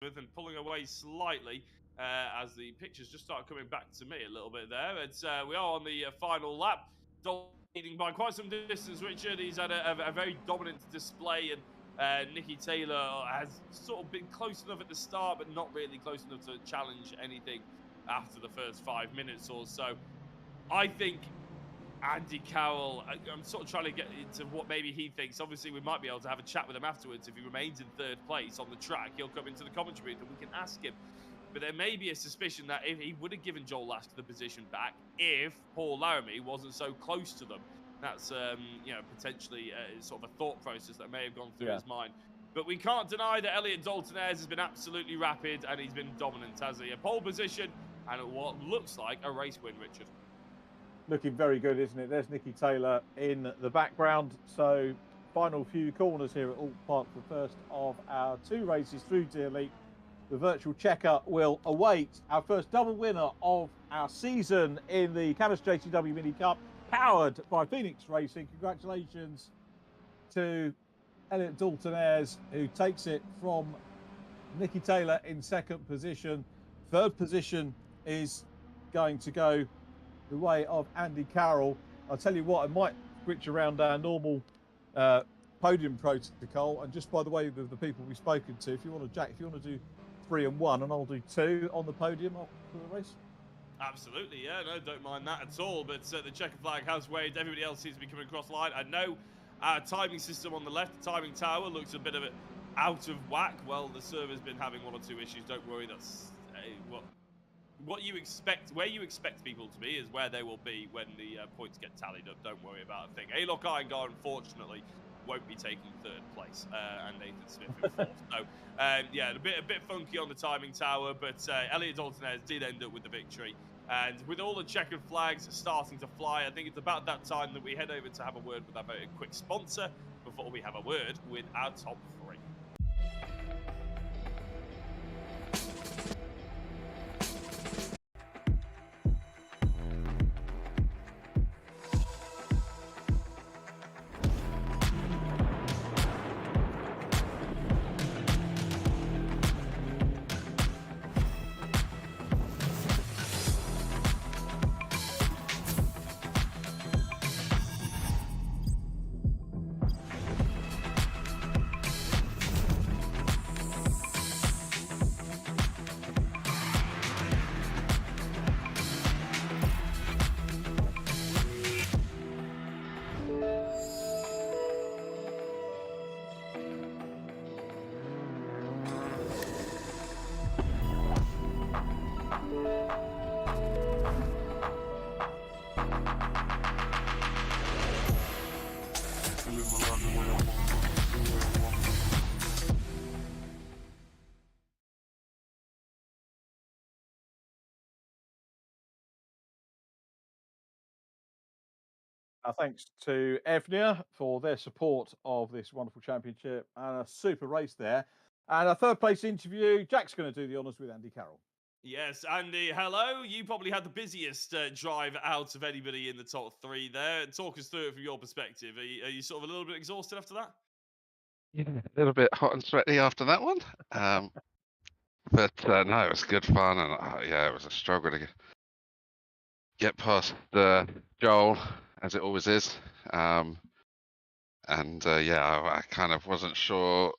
and pulling away slightly as the pictures just start coming back to me a little bit there. It's we are on the final lap. Dalton leading by quite some distance. Richard, he's had a very dominant display, and Nicky Taylor has sort of been close enough at the start, but not really close enough to challenge anything after the first 5 minutes or so. I think Andy Carroll, I'm sort of trying to get into what maybe he thinks. Obviously, we might be able to have a chat with him afterwards. If he remains in third place on the track, he'll come into the commentary booth and we can ask him. But there may be a suspicion that if he would have given Joel Lasker the position back if Paul Laramie wasn't so close to them. That's, potentially sort of a thought process that may have gone through his mind. But we can't deny that Elliot Dalton-Ayres has been absolutely rapid and he's been dominant, has he? A pole position and what looks like a race win, Richard. Looking very good, isn't it? There's Nicky Taylor in the background. So final few corners here at Oulton Park, the first of our 2 races through Deer Leap. The virtual checker will await our first double winner of our season in the CAMMUS JCW Mini Cup, powered by Phoenix Racing. Congratulations to Elliot Dalton-Ayres, who takes it from Nicky Taylor in second position. Third position is going to go the way of Andy Carroll. I'll tell you what, I might switch around our normal podium protocol, and just by the way of the people we've spoken to, if you want to, Jack, if you want to do 3 and 1, and I'll do 2 on the podium for the race. Absolutely, yeah, no, don't mind that at all. But the checker flag has waved. Everybody else seems to be coming across the line. I know our timing system on the left, the timing tower, looks a bit of it out of whack. Well, the server's been having 1 or 2 issues. Don't worry, that's what you expect. Where you expect people to be is where they will be when the points get tallied up. Don't worry about a thing. A-Lock Irongar, unfortunately, won't be taking third place, and Nathan Smith in fourth. So, yeah, a bit funky on the timing tower, but Elliot Dalton-Ayres did end up with the victory. And with all the checkered flags starting to fly, I think it's about that time that we head over to have a word with our very quick sponsor before we have a word with our top 3. Thanks to Evnia for their support of this wonderful championship, and a super race there. And our third place interview, Jack's going to do the honours with Andy Carroll. Yes, Andy, hello. You probably had the busiest drive out of anybody in the top 3 there. Talk us through it from your perspective. Are you sort of a little bit exhausted after that? Yeah, a little bit hot and sweaty after that one. But no, it was good fun, and yeah, it was a struggle to get past Joel, as it always is. Yeah, I kind of wasn't sure.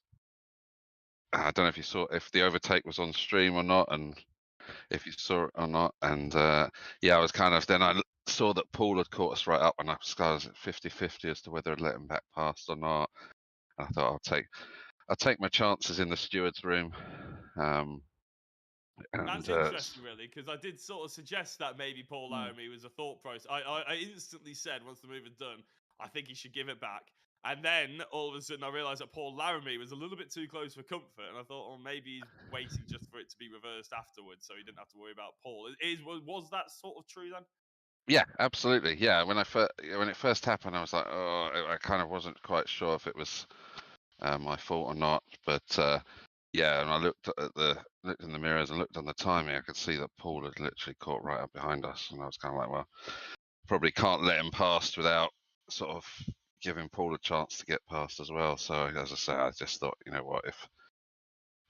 I don't know if you saw if the overtake was on stream or not, and if you saw it or not. And yeah, I was kind of, then I saw that Paul had caught us right up, and I was at 50-50 as to whether I'd let him back past or not. And I thought I'll take my chances in the steward's room. That's interesting, really, because I did sort of suggest that maybe Paul Laramie was a thought process. I instantly said, once the move had done, I think he should give it back. And then all of a sudden I realised that Paul Laramie was a little bit too close for comfort, and I thought, oh, maybe he's waiting just for it to be reversed afterwards, so he didn't have to worry about Paul. Was that sort of true then? Yeah, absolutely. Yeah, when it first happened, I was like, oh, I kind of wasn't quite sure if it was my fault or not, but. Yeah, and I looked in the mirrors and looked on the timing. I could see that Paul had literally caught right up behind us, and I was kind of like, well, probably can't let him past without sort of giving Paul a chance to get past as well. So as I say, I just thought, you know what,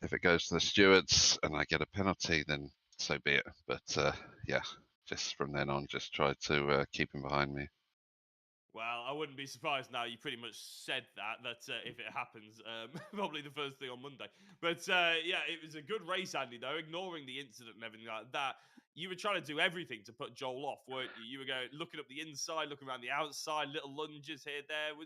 if it goes to the stewards and I get a penalty, then so be it. But yeah, just from then on, just try to keep him behind me. Well, I wouldn't be surprised now. You pretty much said that if it happens, probably the first thing on Monday. But yeah, it was a good race, Andy, though, ignoring the incident and everything like that. You were trying to do everything to put Joel off, weren't you? You were going looking up the inside, looking around the outside, little lunges here, there.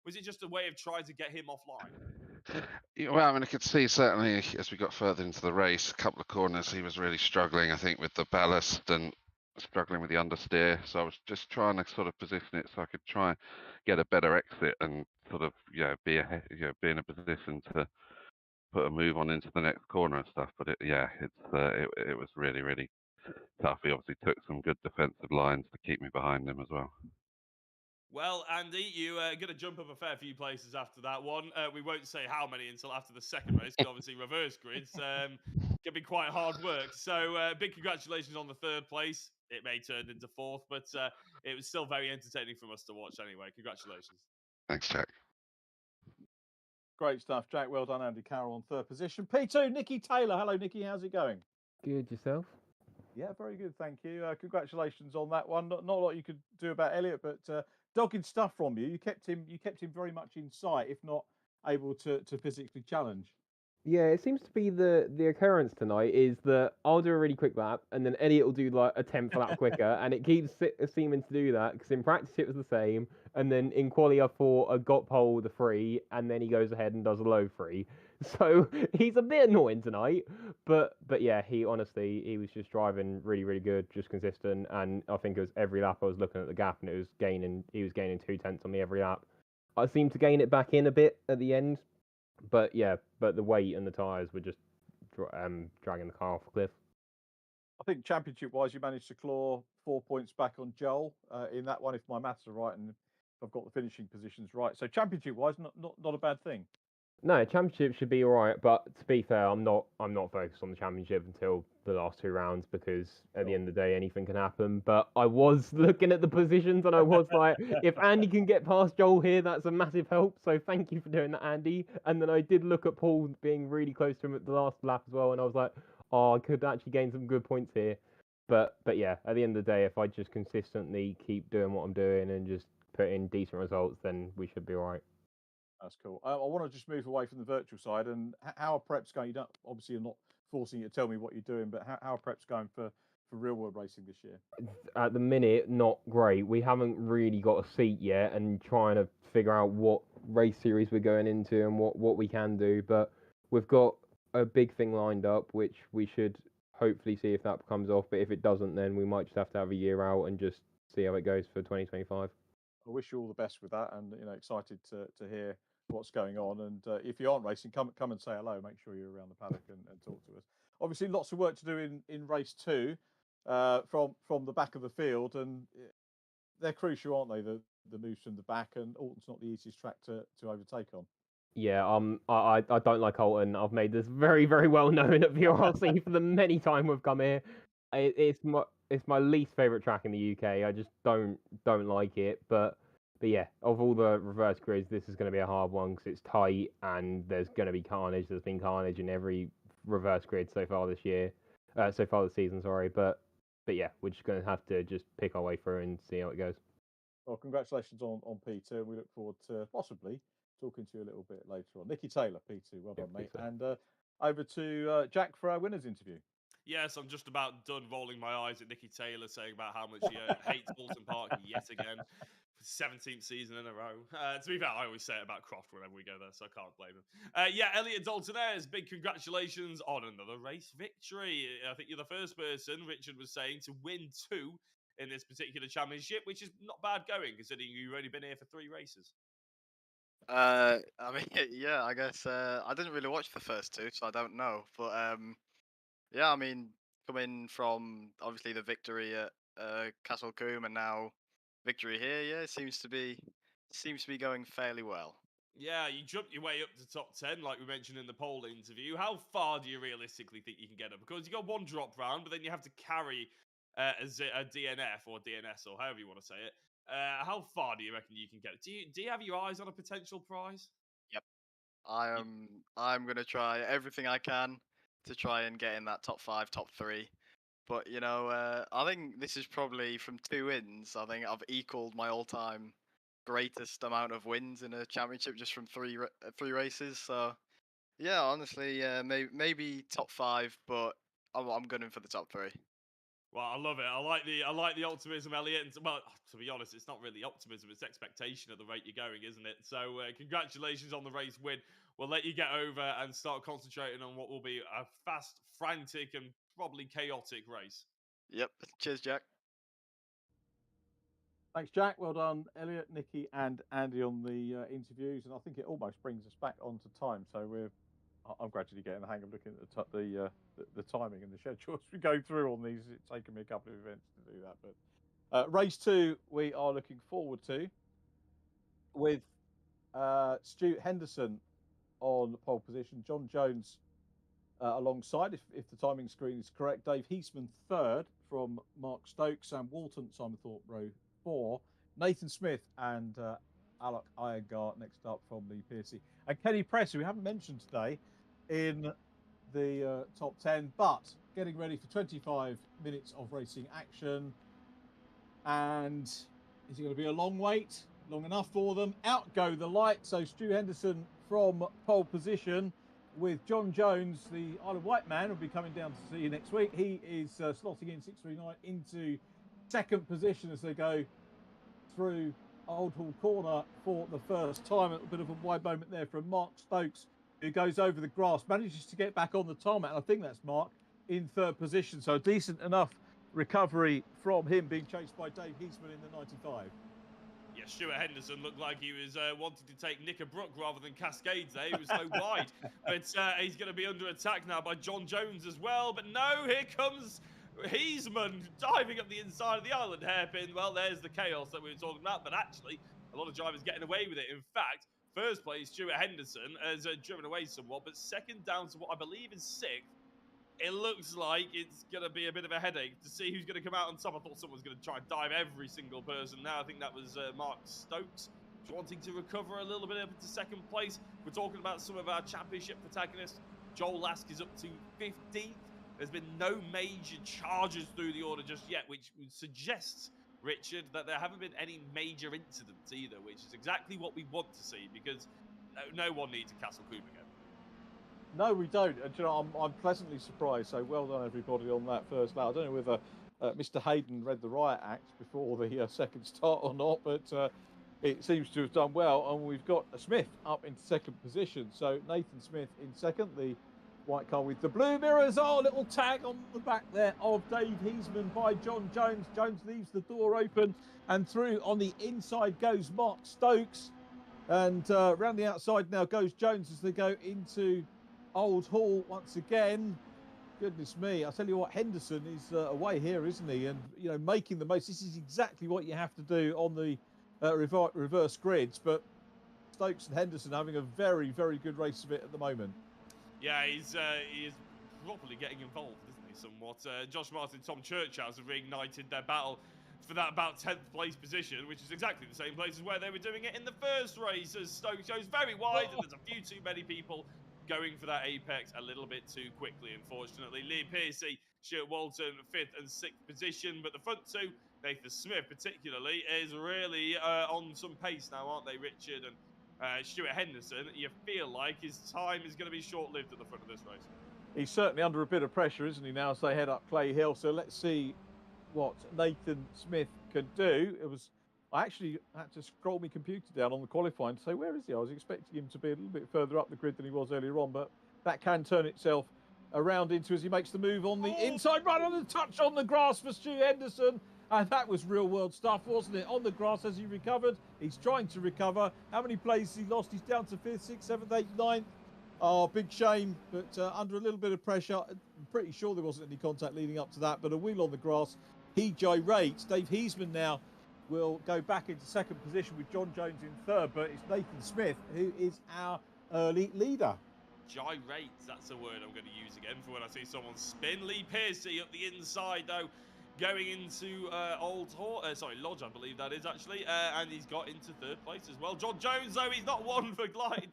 Was it just a way of trying to get him offline? Yeah, well, I mean, I could see certainly as we got further into the race, a couple of corners, he was really struggling, I think, with the ballast and struggling with the understeer. So I was just trying to sort of position it so I could try and get a better exit and sort of, be in a position to put a move on into the next corner and stuff. But it was really, really tough. He obviously took some good defensive lines to keep me behind him as well. Well, Andy, you going to jump up a fair few places after that one. We won't say how many until after the second race, because obviously reverse grids can be quite hard work. So big congratulations on the third place. It may turn into fourth, but it was still very entertaining for us to watch anyway. Congratulations. Thanks, Jack. Great stuff, Jack. Well done, Andy Carroll on third position. P2, Nikki Taylor. Hello, Nikki. How's it going? Good, yourself? Yeah, very good, thank you. Congratulations on that one. Not a lot you could do about Elliot, but dogged stuff from you. You kept him very much in sight, if not able to physically challenge. Yeah, it seems to be the occurrence tonight is that I'll do a really quick lap and then Elliot will do like a 10th lap quicker, and it keeps seeming to do that because in practice it was the same, and then in quali I thought I got pole the free, and then he goes ahead and does a low free. So he's a bit annoying tonight, but yeah, he was just driving really, really good, just consistent, and I think it was every lap I was looking at the gap and he was gaining 0.2 on me every lap. I seemed to gain it back in a bit at the end, but the weight and the tyres were just dragging the car off a cliff. I think championship-wise, you managed to claw 4 points back on Joel in that one, if my maths are right and if I've got the finishing positions right. So championship-wise, not a bad thing. No, championship should be all right, but to be fair, I'm not focused on the championship until the last 2 rounds because at the end of the day, anything can happen. But I was looking at the positions and I was like, if Andy can get past Joel here, that's a massive help. So thank you for doing that, Andy. And then I did look at Paul being really close to him at the last lap as well, and I was like, oh, I could actually gain some good points here. But yeah, at the end of the day, if I just consistently keep doing what I'm doing and just put in decent results, then we should be all right. That's cool. I want to just move away from the virtual side and how are preps going? You don't, obviously, you're not forcing you to tell me what you're doing, but how are preps going for real world racing this year? At the minute, not great. We haven't really got a seat yet, and trying to figure out what race series we're going into and what we can do. But we've got a big thing lined up, which we should hopefully see if that comes off. But if it doesn't, then we might just have to have a year out and just see how it goes for 2025. I wish you all the best with that, and excited to hear what's going on. And if you aren't racing, come and say hello. Make sure you're around the paddock and talk to us. Obviously, lots of work to do in race 2 from the back of the field, and they're crucial, aren't they? The moves from the back, and Oulton's not the easiest track to overtake on. Yeah, I don't like Oulton. I've made this very, very well known at VRRC for the many time we've come here. It's my least favourite track in the UK. I just don't like it. But yeah, of all the reverse grids, this is going to be a hard one because it's tight and there's going to be carnage. There's been carnage in every reverse grid so far this season. Sorry, but yeah, we're just going to have to just pick our way through and see how it goes. Well, congratulations on P2, and we look forward to possibly talking to you a little bit later on. Nikki Taylor, P2, well done, mate. And over to Jack for our winners interview. Yes, I'm just about done rolling my eyes at Nikki Taylor saying about how much she hates Oulton Park yet again for 17th season in a row. To be fair, I always say it about Croft whenever we go there, so I can't blame him. Yeah, Elliot Daltonaires, big congratulations on another race victory. I think you're the first person, Richard was saying, to win 2 in this particular championship, which is not bad going, considering you've only been here for 3 races. I mean, yeah, I guess I didn't really watch the first 2, so I don't know. But yeah, I mean, coming from obviously the victory at Castle Combe and now victory here, yeah, it seems to be going fairly well. Yeah, you jumped your way up to top 10, like we mentioned in the poll interview. How far do you realistically think you can get up? Because you got 1 drop round, but then you have to carry a DNF or DNS or however you want to say it. How far do you reckon you can get? Do you have your eyes on a potential prize? Yep, I'm gonna try everything I can to try and get in that top 5, top 3. But you know, I think this is probably from 2 wins. I think I've equaled my all-time greatest amount of wins in a championship just from 3 races. So yeah, honestly, maybe top 5, but I'm gunning for the top 3. Well, I love it. I like the optimism, Elliot. And, well, to be honest, it's not really optimism; it's expectation at the rate you're going, isn't it? So, congratulations on the race win. We'll let you get over and start concentrating on what will be a fast, frantic, and probably chaotic race. Yep. Cheers, Jack. Thanks, Jack. Well done, Elliot, Nikki, and Andy on the interviews. And I think it almost brings us back onto time. So I'm gradually getting the hang of looking at the timing and the schedule as we go through on these. It's taken me a couple of events to do that, but race 2 we are looking forward to with Stuart Henderson on pole position, John Jones alongside, if the timing screen is correct, Dave Heasman third from Mark Stokes, Sam Walton, Simon Thorpe row 4, Nathan Smith and Alok Iyengar next up from Lee Piercy, and Kenny Press, who we haven't mentioned today in the top 10, but getting ready for 25 minutes of racing action. And is it going to be a long wait? Long enough for them? Out go the light. So Stu Henderson from pole position with John Jones, the Isle of Wight man, will be coming down to see you next week. He is slotting in 639 into second position as they go through Old Hall Corner for the first time. A little bit of a wide moment there from Mark Stokes, who goes over the grass, manages to get back on the tarmac. And I think that's Mark in third position. So decent enough recovery from him, being chased by Dave Heasman in the 95. Yeah, Stuart Henderson looked like he was wanting to take Knickerbrook rather than Cascades there. He was so wide. But he's going to be under attack now by John Jones as well. But no, here comes Heasman diving up the inside of the island hairpin. Well, there's the chaos that we were talking about. But actually, a lot of drivers getting away with it. In fact, first place, Stuart Henderson has driven away somewhat. But second down to what I believe is 6th. It looks like it's going to be a bit of a headache to see who's going to come out on top. I thought someone was going to try and dive every single person. Now I think that was Mark Stokes wanting to recover a little bit up to second place. We're talking about some of our championship protagonists. Joel Lask is up to 15th. There's been no major charges through the order just yet, which suggests, Richard, that there haven't been any major incidents either, which is exactly what we want to see, because no one needs a Castle Coupe again. No, we don't. And you know, I'm pleasantly surprised. So well done, everybody, on that first lap. I don't know whether Mr. Hayden read the riot act before the second start or not, but it seems to have done well. And we've got Smith up into second position. So Nathan Smith in second, the white car with the blue mirrors. Oh, little tag on the back there of Dave Heasman by John Jones. Jones leaves the door open, and through on the inside goes Mark Stokes. And round the outside now goes Jones as they go into Old Hall once again. Goodness me, I tell you what, Henderson is away here, isn't he? And you know, making the most. This is exactly what you have to do on the reverse grids. But Stokes and Henderson having a very, very good race of it at the moment. Yeah, he is properly getting involved, isn't he? Somewhat. Josh Martin, Tom Churchhouse have reignited their battle for that about 10th place position, which is exactly the same place as where they were doing it in the first race. As Stokes goes very wide, and there's a few too many people going for that apex a little bit too quickly, unfortunately. Lee Piercy, Stuart Walton, 5th and 6th position, but the front two, Nathan Smith particularly, is really on some pace now, aren't they, Richard? And Stuart Henderson, you feel like his time is going to be short-lived at the front of this race. He's certainly under a bit of pressure, isn't he, now, as they head up Clay Hill. So let's see what Nathan Smith can do. I actually had to scroll my computer down on the qualifying to say, where is he? I was expecting him to be a little bit further up the grid than he was earlier on, but that can turn itself around into as he makes the move on the inside, right on the touch on the grass for Stu Henderson. And that was real world stuff, wasn't it? On the grass as he recovered. He's trying to recover. How many places he lost? He's down to 5th, 6th, 7th, 8th, 9th. Oh, big shame, but under a little bit of pressure. I'm pretty sure there wasn't any contact leading up to that, but a wheel on the grass. He gyrates. Dave Heasman now will go back into second position with John Jones in third, but it's Nathan Smith who is our early leader. Gyrates, that's a word I'm going to use again for when I see someone spin. Lee Piercy up the inside, though, going into Lodge, I believe that is actually, and he's got into third place as well. John Jones, though, he's not one for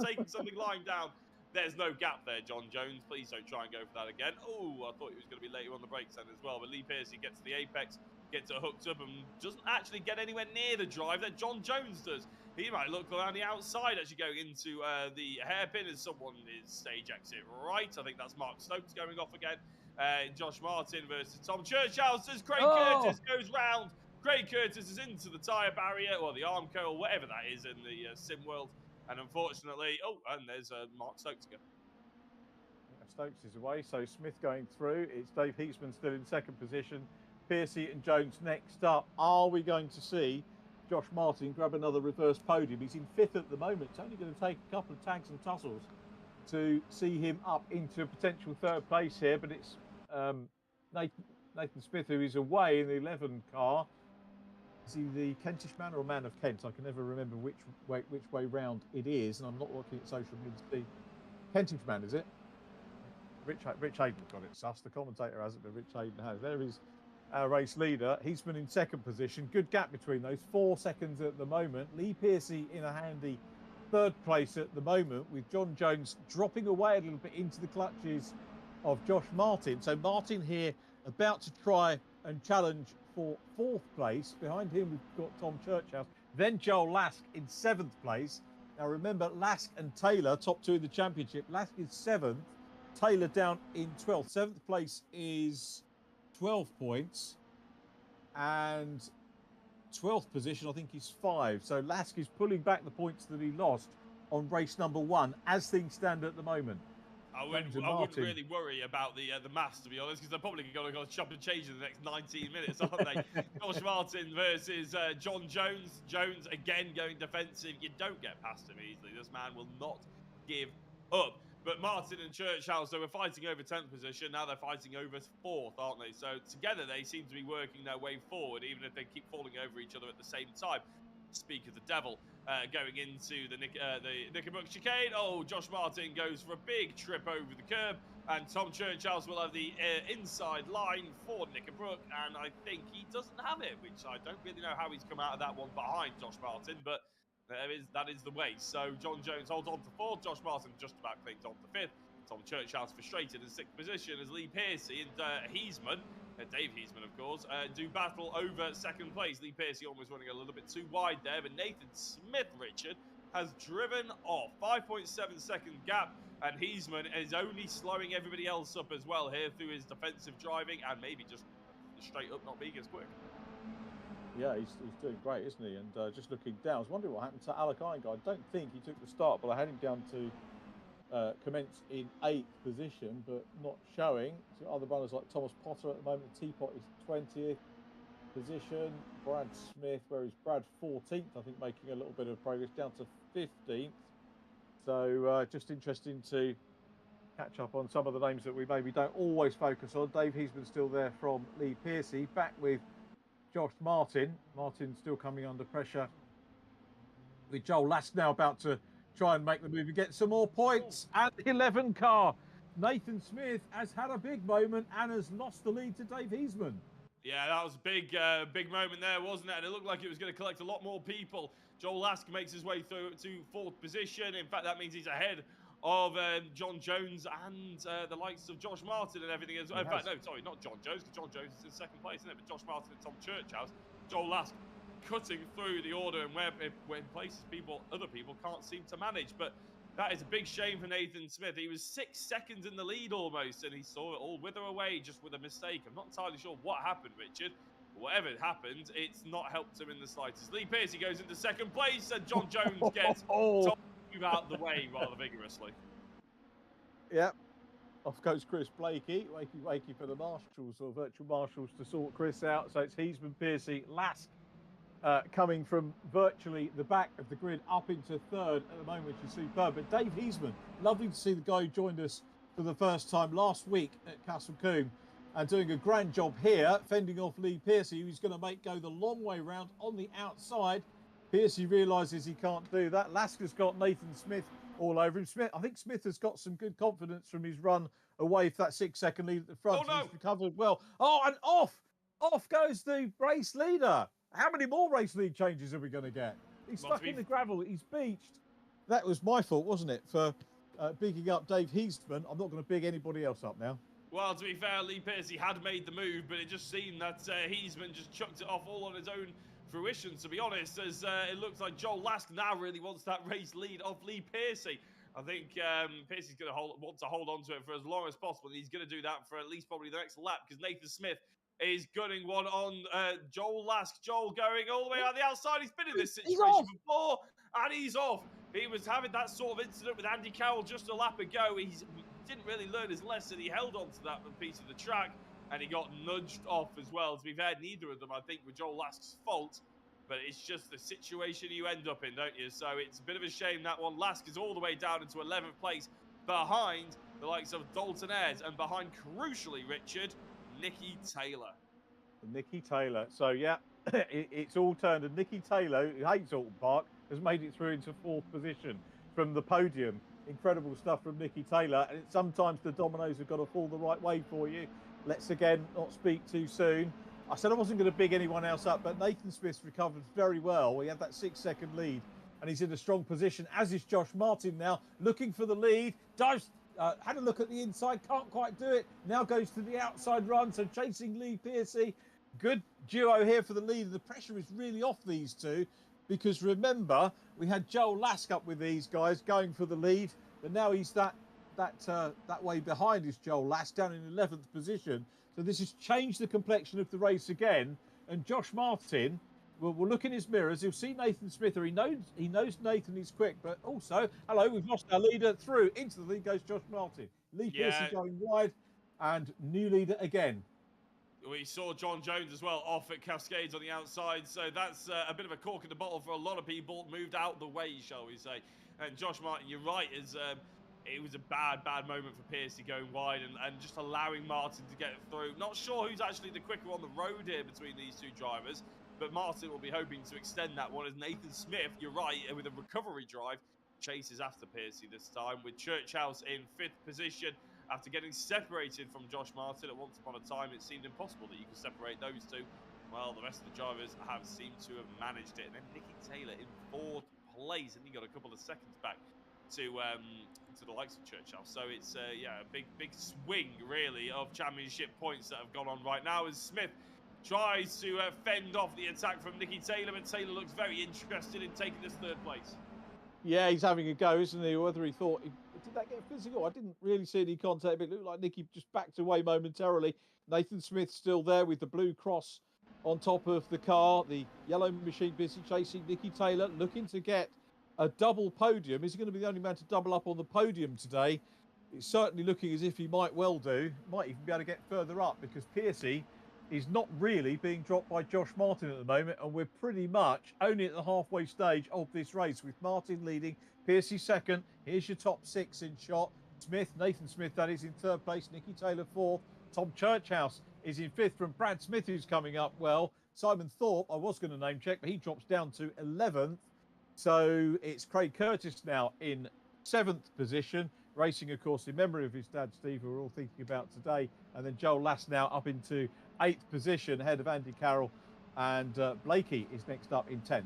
taking something lying down. There's no gap there, John Jones. Please don't try and go for that again. Oh, I thought he was going to be later on the brakes then as well, but Lee Pearcey gets to the apex, gets it hooked up, and doesn't actually get anywhere near the drive that John Jones does. He might look around the outside, actually going into the hairpin as someone is stage exit right. I think that's Mark Stokes going off again. Josh Martin versus Tom Churchhouse as Craig Curtis goes round. Craig Curtis is into the tyre barrier, or the Armco, or whatever that is in the sim world. And unfortunately, and there's Mark Stokes again. Stokes is away, so Smith going through. It's Dave Heatsman still in second position. Pearcey and Jones next up. Are we going to see Josh Martin grab another reverse podium? He's in fifth at the moment. It's only going to take a couple of tags and tussles to see him up into a potential third place here, but it's Nathan Smith who is away in the 11 car. Is he the Kentish man or man of Kent? I can never remember which way round it is, and I'm not looking at social media to see. Kentish man, is it? Rich Hayden got it sus. The commentator hasn't, but Rich Hayden has. There is our race leader. He's been in second position. Good gap between those. 4 seconds at the moment. Lee Pearcey in a handy third place at the moment, with John Jones dropping away a little bit into the clutches of Josh Martin. So Martin here about to try and challenge for 4th place. Behind him we've got Tom Churchhouse, then Joel Lask in 7th place. Now remember, Lask and Taylor top 2 in the championship. Lask is 7th, Taylor down in 12th. 7th place is 12 points, and 12th position I think is 5. So Lask is pulling back the points that he lost on race number 1 as things stand at the moment. I wouldn't really worry about the maths, to be honest, because they're probably going to go chop and change in the next 19 minutes, aren't they? Josh Martin versus John Jones. Jones again going defensive. You don't get past him easily. This man will not give up. But Martin and Churchhouse, they were fighting over 10th position. Now they're fighting over 4th, aren't they? So together they seem to be working their way forward, even if they keep falling over each other at the same time. Speak of the devil, going into the Knickerbrook chicane. Oh, Josh Martin goes for a big trip over the curb, and Tom Churchhouse will have the inside line for Knickerbrook, and I think he doesn't have it, which I don't really know how he's come out of that one behind Josh Martin, but that is the way. So John Jones holds on to 4th, Josh Martin just about clings on to 5th. Tom Churchhouse frustrated in 6th position as Lee Pearcey and Heasman, Dave Heasman, of course, do battle over 2nd place. Lee Pearcey almost running a little bit too wide there, but Nathan Smith, Richard, has driven off. 5.7 second gap, and Heasman is only slowing everybody else up as well here through his defensive driving and maybe just straight up not being as quick. Yeah, he's doing great, isn't he? And just looking down, I was wondering what happened to Alec Iyengar. I don't think he took the start, but I had him down to commence in 8th position, but not showing. So other runners like Thomas Potter at the moment. Teapot is 20th position. Brad Smith, where is Brad? 14th, I think, making a little bit of progress, down to 15th. So just interesting to catch up on some of the names that we maybe don't always focus on. Dave Heasman still there from Lee Pearcey. Back with Josh Martin. Martin still coming under pressure, with Joel Lask now about to try and make the move and get some more points. And the 11 car, Nathan Smith, has had a big moment and has lost the lead to Dave Heasman. Yeah, that was a big moment there, wasn't it? And it looked like it was going to collect a lot more people. Joel Lask makes his way through to 4th position. In fact, that means he's ahead of John Jones and the likes of Josh Martin and everything as well. In fact, no, sorry, not John Jones, because John Jones is in 2nd place, isn't it? But Josh Martin and Tom Churchhouse. Joel Lask cutting through the order and where places other people can't seem to manage. But that is a big shame for Nathan Smith. He was 6 seconds in the lead almost, and he saw it all wither away just with a mistake. I'm not entirely sure what happened, Richard. But whatever happened, it's not helped him in the slightest. Lee Pearcey goes into 2nd place, and John Jones gets Tom out the way rather vigorously. Yep. Off goes Chris Blakey. Wakey for the marshals, or virtual marshals, to sort Chris out. So it's Heasman, Pearcey, Lask coming from virtually the back of the grid up into 3rd at the moment, which is superb. But Dave Heasman, lovely to see the guy who joined us for the first time last week at Combe, and doing a grand job here, fending off Lee Pearcey, who's going to go the long way round on the outside. Pearcey realises he can't do that. Lask has got Nathan Smith all over him. I think Smith has got some good confidence from his run away for that 6 second lead at the front. Oh, no. He's recovered well. Oh, and off! Off goes the race leader. How many more race lead changes are we going to get? He's Well, stuck in the gravel. He's beached. That was my fault, wasn't it, for bigging up Dave Heastman. I'm not going to big anybody else up now. Well, to be fair, Lee Piercy had made the move, but it just seemed that Heasman just chucked it off all on his own fruition, to be honest, as it looks like Joel Lask now really wants that race lead off Lee Piercy. I think Piercy's going to want to hold on to it for as long as possible. He's going to do that for at least probably the next lap, because Nathan Smith is gunning one on Joel Lask. Joel going all the way out the outside. He's been in this situation before, and he's off. He was having that sort of incident with Andy Carroll just a lap ago. He didn't really learn his lesson. He held on to that piece of the track, and he got nudged off as well. To be fair, neither of them, I think, were Joel Lask's fault, but it's just the situation you end up in, don't you? So it's a bit of a shame that one. Lask is all the way down into 11th place behind the likes of Dalton Ayres and behind, crucially, Richard, Nicky Taylor. Nicky Taylor. So, yeah, it's all turned. And Nicky Taylor, who hates Oulton Park, has made it through into 4th position from the podium. Incredible stuff from Nicky Taylor. And sometimes the dominoes have got to fall the right way for you. Let's, again, not speak too soon. I said I wasn't going to big anyone else up, but Nathan Smith's recovered very well. He had that 6-second lead, and he's in a strong position, as is Josh Martin now, looking for the lead. Dives, had a look at the inside, can't quite do it. Now goes to the outside run, so chasing Lee Piercy. Good duo here for the lead. The pressure is really off these two, because remember, we had Joel Lask up with these guys going for the lead, but now he's that way behind is Joel Lask, down in 11th position. So this has changed the complexion of the race again. And Josh Martin will look in his mirrors. He'll see Nathan Smith, or he knows Nathan is quick. But also, hello, we've lost our leader through. Into the lead goes Josh Martin. Lee Piercy going wide, and new leader again. We saw John Jones as well off at Cascades on the outside. So that's a bit of a cork in the bottle for a lot of people. Moved out the way, shall we say. And Josh Martin, you're right, it was a bad moment for Piercy going wide and just allowing Martin to get through. Not sure who's actually the quicker on the road here between these two drivers, but Martin will be hoping to extend that one as Nathan Smith, you're right, with a recovery drive, chases after Piercy this time, with Churchhouse in 5th position after getting separated from Josh Martin. At once upon a time, it seemed impossible that you could separate those two. Well, the rest of the drivers have seemed to have managed it. And then Nicky Taylor in 4th place, and he got a couple of seconds back to the likes of Churchhouse. So it's yeah, a big swing really of championship points that have gone on right now as Smith tries to fend off the attack from Nicky Taylor, but Taylor looks very interested in taking this 3rd place. Yeah, he's having a go, isn't he? Whether he thought, did that get physical? I didn't really see any contact, but it looked like Nicky just backed away momentarily. Nathan Smith still there with the blue cross on top of the car. The yellow machine busy chasing Nicky Taylor, looking to get a double podium. Is he going to be the only man to double up on the podium today? It's certainly looking as if he might well do. Might even be able to get further up, because Piercy is not really being dropped by Josh Martin at the moment, and we're pretty much only at the halfway stage of this race, with Martin leading, Piercy 2nd. Here's your top 6 in shot. Smith, Nathan Smith, that is, in 3rd place. Nicky Taylor 4th. Tom Churchhouse is in 5th from Brad Smith, who's coming up well. Simon Thorpe, I was going to name check, but he drops down to 11th. So it's Craig Curtis now in 7th position, racing, of course, in memory of his dad, Steve, who we're all thinking about today. And then Joel Lask now up into 8th position, ahead of Andy Carroll. And Blakey is next up in 10th.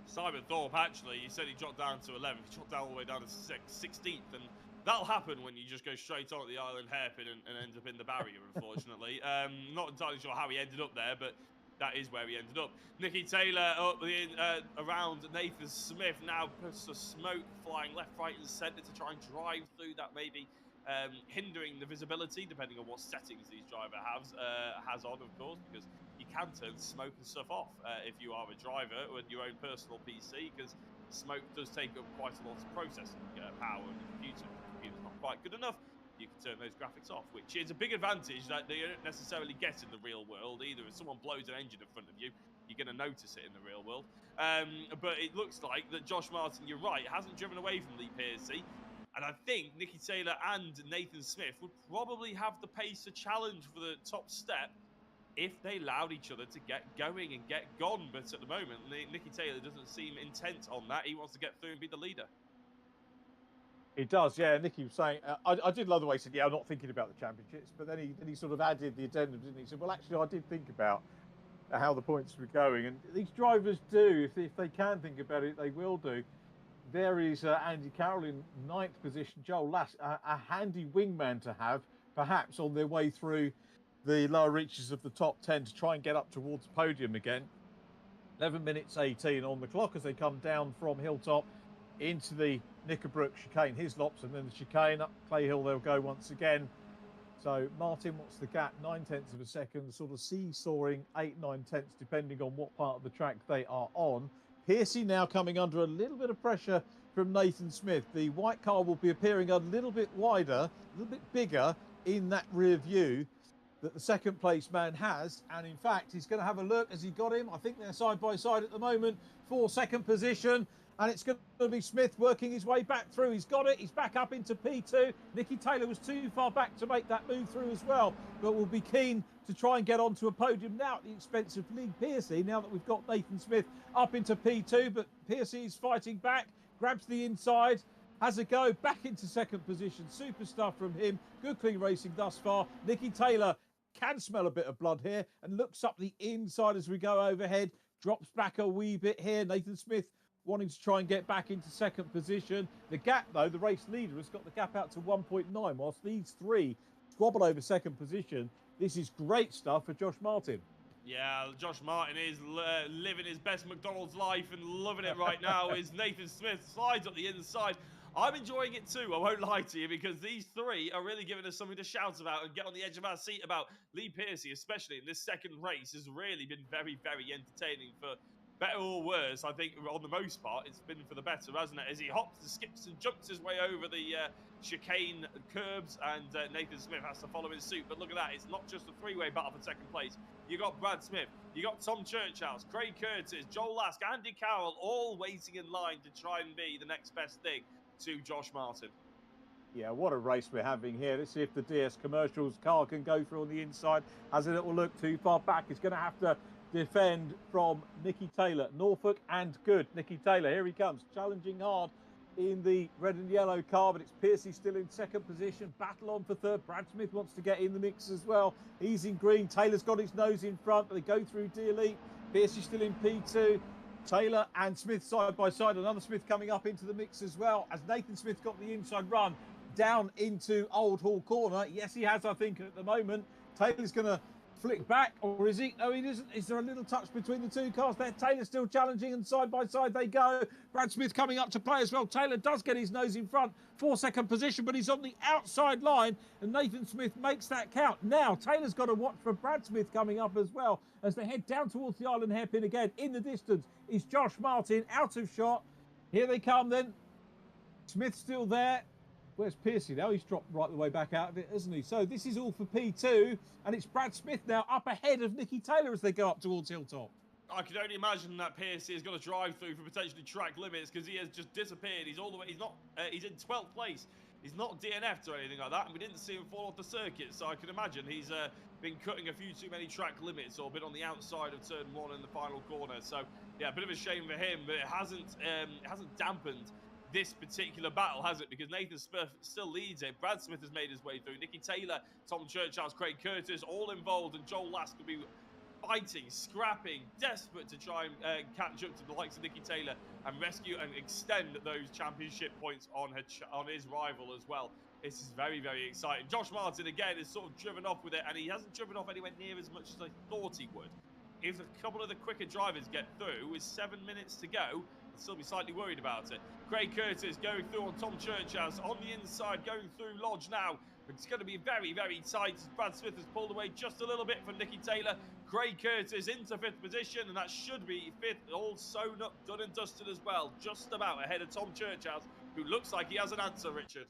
Simon Thorpe, actually, he said he dropped down to 11th. He dropped down all the way down to 16th. And that'll happen when you just go straight on at the island hairpin and end up in the barrier, unfortunately. Not entirely sure how he ended up there, but that is where he ended up. Nicky Taylor up around Nathan Smith. Now puts the smoke flying left, right and centre to try and drive through that, maybe hindering the visibility, depending on what settings these driver has on, of course, because you can turn smoke and stuff off if you are a driver with your own personal PC, because smoke does take up quite a lot of processing power on the computer. If the computer's not quite good enough, you can turn those graphics off, which is a big advantage that they don't necessarily get in the real world either. If someone blows an engine in front of you, you're going to notice it in the real world. But it looks like that Josh Martin, you're right, hasn't driven away from Lee Piercy. And I think Nicky Taylor and Nathan Smith would probably have the pace to challenge for the top step if they allowed each other to get going and get gone. But at the moment, Nicky Taylor doesn't seem intent on that. He wants to get through and be the leader. He does, yeah. Nicky was saying, I did love the way he said, yeah, I'm not thinking about the championships, but then he sort of added the addendum, didn't he? He said, well, actually, I did think about how the points were going, and these drivers do, if they can think about it, they will do. There is Andy Carroll in 9th position, Joel Lass, a handy wingman to have, perhaps on their way through the lower reaches of the top 10 to try and get up towards the podium again. 11 minutes 18 on the clock as they come down from Hilltop into the Knickerbrook chicane, Hislops, and then the chicane up Clay Hill they'll go once again. So Martin, what's the gap? 9/10 of a second, sort of seesawing 8-9 tenths depending on what part of the track they are on. Piercy now coming under a little bit of pressure from Nathan Smith. The white car will be appearing a little bit wider, a little bit bigger in that rear view that the second place man has, and in fact he's going to have a look as he got him. I think they're side by side at the moment for second position, and it's going to be Smith working his way back through. He's got it, he's back up into P2. Nicky Taylor was too far back to make that move through as well, but will be keen to try and get onto a podium now at the expense of Lee Piercy, now that we've got Nathan Smith up into P2, but Piercy is fighting back, grabs the inside, has a go back into second position. Super stuff from him. Good clean racing thus far. Nicky Taylor can smell a bit of blood here and looks up the inside as we go overhead, drops back a wee bit here. Nathan Smith wanting to try and get back into second position. The gap, though, the race leader has got the gap out to 1.9, whilst these three squabble over second position. This is great stuff for Josh Martin. Yeah, Josh Martin is living his best McDonald's life and loving it right now as Nathan Smith slides up the inside. I'm enjoying it too, I won't lie to you, because these three are really giving us something to shout about and get on the edge of our seat about. Lee Piercy, especially in this second race, has really been very, very entertaining for better or worse. I think on the most part, it's been for the better, hasn't it? As he hops and skips and jumps his way over the chicane curbs, and Nathan Smith has to follow in suit. But look at that, it's not just a three-way battle for second place. You got Brad Smith, you got Tom Churchhouse, Craig Curtis, Joel Lask, Andy Carroll, all waiting in line to try and be the next best thing to Josh Martin. Yeah, what a race we're having here. Let's see if the DS Commercials car can go through on the inside. Has a little look too far back. He's going to have to defend from Nicky Taylor. Norfolk and good. Nicky Taylor, here he comes, challenging hard in the red and yellow car, but it's Piercy still in second position. Battle on for third. Brad Smith wants to get in the mix as well. He's in green. Taylor's got his nose in front, but they go through Dearly. Piercy still in P2. Taylor and Smith side by side. Another Smith coming up into the mix as well, as Nathan Smith got the inside run down into Old Hall Corner. Yes, he has, I think, at the moment. Taylor's going to flick back, or is he? No, he isn't. Is there a little touch between the two cars there? Taylor still challenging, and side by side they go. Brad Smith coming up to play as well. Taylor does get his nose in front for second position, but he's on the outside line, and Nathan Smith makes that count. Now, Taylor's got to watch for Brad Smith coming up as well as they head down towards the island hairpin again. In the distance is Josh Martin, out of shot. Here they come then. Smith's still there. Where's Piercy now? He's dropped right the way back out of it, hasn't he? So this is all for P2, and it's Brad Smith now up ahead of Nicky Taylor as they go up towards Hilltop. I can only imagine that Piercy has got to drive through for potentially track limits, because he has just disappeared. He's all the way. He's not. He's in 12th place. He's not DNF'd or anything like that, and we didn't see him fall off the circuit. So I can imagine he's been cutting a few too many track limits, or been on the outside of turn 1 in the final corner. So yeah, a bit of a shame for him, but it hasn't dampened this particular battle, has it? Because Nathan Smith still leads it. Brad Smith has made his way through. Nicky Taylor, Tom Churchhouse, Craig Curtis, all involved, and Joel Lask will be fighting, scrapping, desperate to try and catch up to the likes of Nicky Taylor and rescue and extend those championship points on his rival as well. This is very, very exciting. Josh Martin, again, is sort of driven off with it, and he hasn't driven off anywhere near as much as I thought he would. If a couple of the quicker drivers get through with 7 minutes to go, I'd still be slightly worried about it. Craig Curtis going through on Tom Churchhouse on the inside, going through Lodge now. It's going to be very, very tight as Brad Smith has pulled away just a little bit from Nicky Taylor. Craig Curtis into 5th position, and that should be 5th, all sewn up, done and dusted as well. Just about ahead of Tom Churchhouse, who looks like he has an answer, Richard.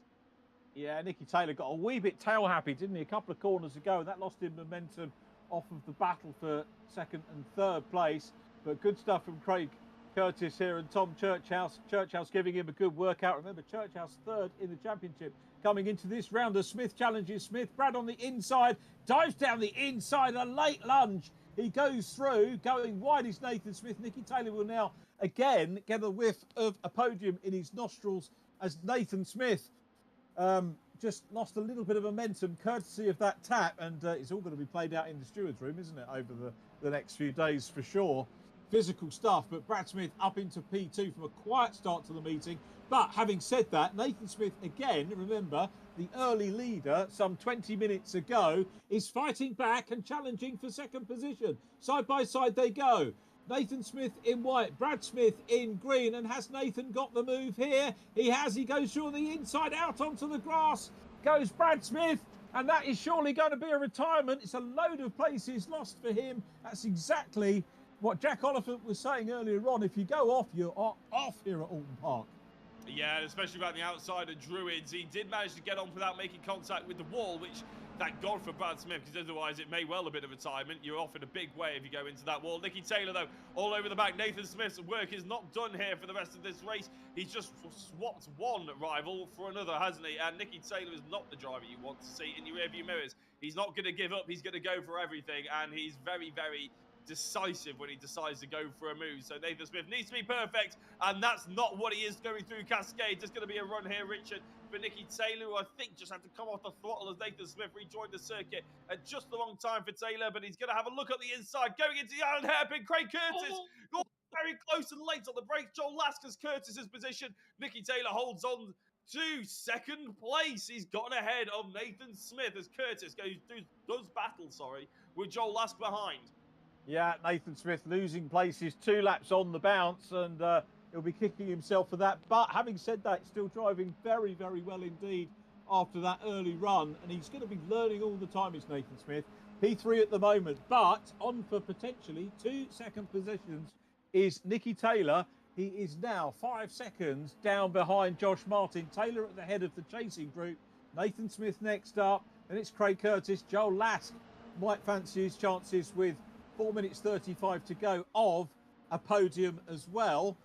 Yeah, Nicky Taylor got a wee bit tail happy, didn't he, a couple of corners ago, and that lost him momentum off of the battle for 2nd and 3rd place. But good stuff from Craig Curtis here and Tom Churchhouse. Churchhouse giving him a good workout. Remember, Churchhouse 3rd in the championship. Coming into this round as Smith challenges Smith. Brad on the inside, dives down the inside, a late lunge. He goes through, going wide is Nathan Smith. Nicky Taylor will now again get a whiff of a podium in his nostrils as Nathan Smith just lost a little bit of momentum courtesy of that tap, and it's all going to be played out in the steward's room, isn't it, over the next few days for sure. Physical stuff, but Brad Smith up into P2 from a quiet start to the meeting. But having said that, Nathan Smith, again, remember, the early leader some 20 minutes ago, is fighting back and challenging for second position. Side by side they go. Nathan Smith in white, Brad Smith in green, and has Nathan got the move here? He has. He goes through on the inside, out onto the grass goes Brad Smith, and that is surely going to be a retirement. It's a load of places lost for him. That's exactly what Jack Oliphant was saying earlier on. If you go off, you're off here at Oulton Park. Yeah, and especially around the outside of Druids. He did manage to get on without making contact with the wall, which thank God for Brad Smith, because otherwise it may well have been a retirement. You're off in a big way if you go into that wall. Nicky Taylor, though, all over the back. Nathan Smith's work is not done here for the rest of this race. He's just swapped one rival for another, hasn't he? And Nicky Taylor is not the driver you want to see in your rearview mirrors. He's not going to give up. He's going to go for everything, and he's very, very decisive when he decides to go for a move. So Nathan Smith needs to be perfect, and that's not what he is going through Cascade. There's going to be a run here, Richard, for Nicky Taylor, who I think just had to come off the throttle as Nathan Smith rejoined the circuit at just the wrong time for Taylor, but he's going to have a look at the inside, going into the island hairpin. Craig Curtis very close and late on the brakes. Joel Lasker's Curtis's position. Nicky Taylor holds on to second place. He's gotten ahead of Nathan Smith as Curtis does battle, with Joel Lasker behind. Yeah, Nathan Smith losing places, 2 laps on the bounce, and he'll be kicking himself for that. But having said that, still driving very, very well indeed after that early run. And he's going to be learning all the time, is Nathan Smith. P3 at the moment, but on for potentially 2 second positions is Nicky Taylor. He is now 5 seconds down behind Josh Martin. Taylor at the head of the chasing group. Nathan Smith next up. And it's Craig Curtis. Joel Lask might fancy his chances with 4 minutes 35 to go of a podium as well,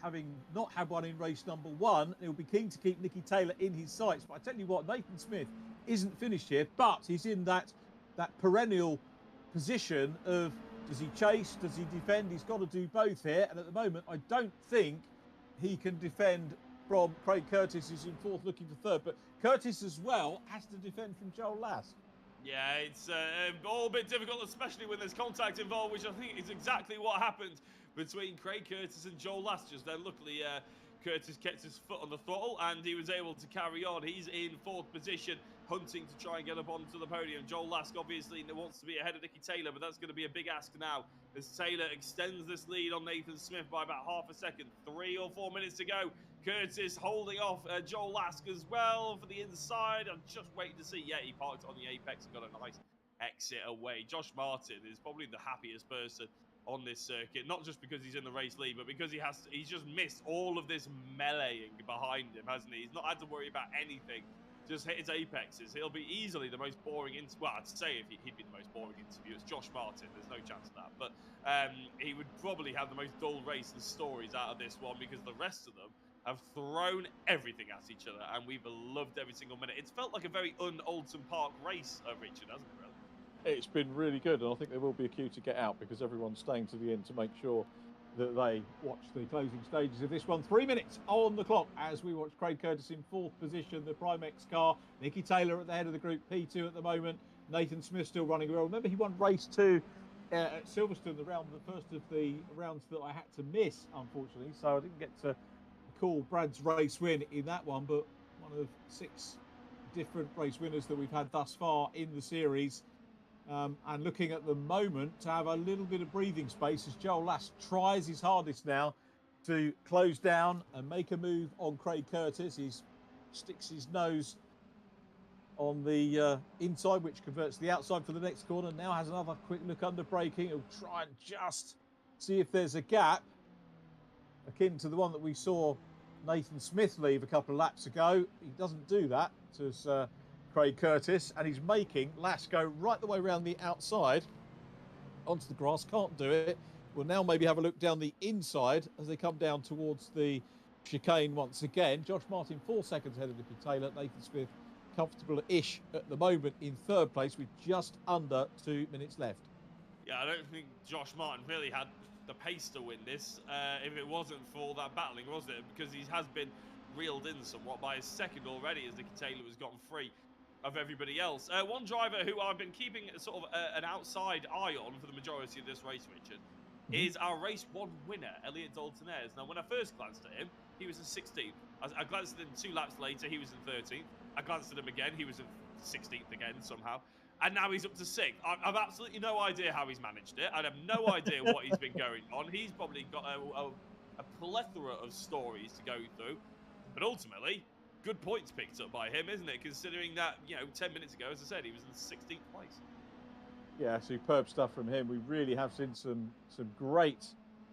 having not had one in race number 1. He'll be keen to keep Nicky Taylor in his sights. But I tell you what, Nathan Smith isn't finished here, but he's in that perennial position of, does he chase, does he defend? He's got to do both here. And at the moment, I don't think he can defend from Craig Curtis, who's in 4th looking for 3rd. But Curtis as well has to defend from Joel Lask. Yeah, it's all a bit difficult, especially when there's contact involved, which I think is exactly what happened between Craig Curtis and Joel Lasters. Then luckily, Curtis kept his foot on the throttle and he was able to carry on. He's in 4th position, hunting to try and get up onto the podium. Joel Lask obviously wants to be ahead of Nicky Taylor, but that's going to be a big ask now as Taylor extends this lead on Nathan Smith by about half a second. 3 or 4 minutes to go. Curtis holding off Joel Lask as well for the inside. I'm just waiting to see. Yeah, he parked on the apex and got a nice exit away. Josh Martin is probably the happiest person on this circuit, not just because he's in the race lead, but because he's just missed all of this meleeing behind him, hasn't he? He's not had to worry about anything. Just hit his apexes. He'll be easily the most boring well, I'd say if he'd be the most boring interview, it's Josh Martin. There's no chance of that. But he would probably have the most dull race and stories out of this one, because the rest of them have thrown everything at each other, and we've loved every single minute. It's felt like a very un-Oulton Park race, Richard, hasn't it, really? It's been really good, and I think there will be a queue to get out, because everyone's staying to the end to make sure that they watch the closing stages of this one. 3 minutes on the clock as we watch Craig Curtis in 4th position, the Primex car. Nicky Taylor at the head of the group, P2 at the moment. Nathan Smith still running well. Remember, he won race 2 at Silverstone, the first of the rounds that I had to miss, unfortunately, so I didn't get to call Brad's race win in that one, but one of 6 different race winners that we've had thus far in the series. And looking at the moment to have a little bit of breathing space as Joel Lask tries his hardest now to close down and make a move on Craig Curtis. He sticks his nose on the inside, which converts the outside for the next corner. Now has another quick look under braking. He'll try and just see if there's a gap akin to the one that we saw Nathan Smith leave a couple of laps ago. He doesn't do that to Craig Curtis, and he's making Lask go right the way around the outside onto the grass. Can't do it. We'll now maybe have a look down the inside as they come down towards the chicane once again. Josh Martin 4 seconds ahead of Nicky Taylor. Nathan Smith comfortable-ish at the moment in 3rd place with just under 2 minutes left. Yeah, I don't think Josh Martin really had the pace to win this if it wasn't for that battling, was it? Because he has been reeled in somewhat by his second already, as Nicky Taylor has gotten free of everybody else. One driver who I've been keeping sort of an outside eye on for the majority of this race, Richard, is our race 1 winner, Elliot Dalton-Ayres. Now, when I first glanced at him, he was in 16th. I glanced at him 2 laps later, he was in 13th. I glanced at him again, he was in 16th again somehow. And now he's up to 6th. I've absolutely no idea how he's managed it. I have no idea what he's been going on. He's probably got a plethora of stories to go through. But ultimately, good points picked up by him, isn't it? Considering that, 10 minutes ago, as I said, he was in 16th place. Yeah, superb stuff from him. We really have seen some great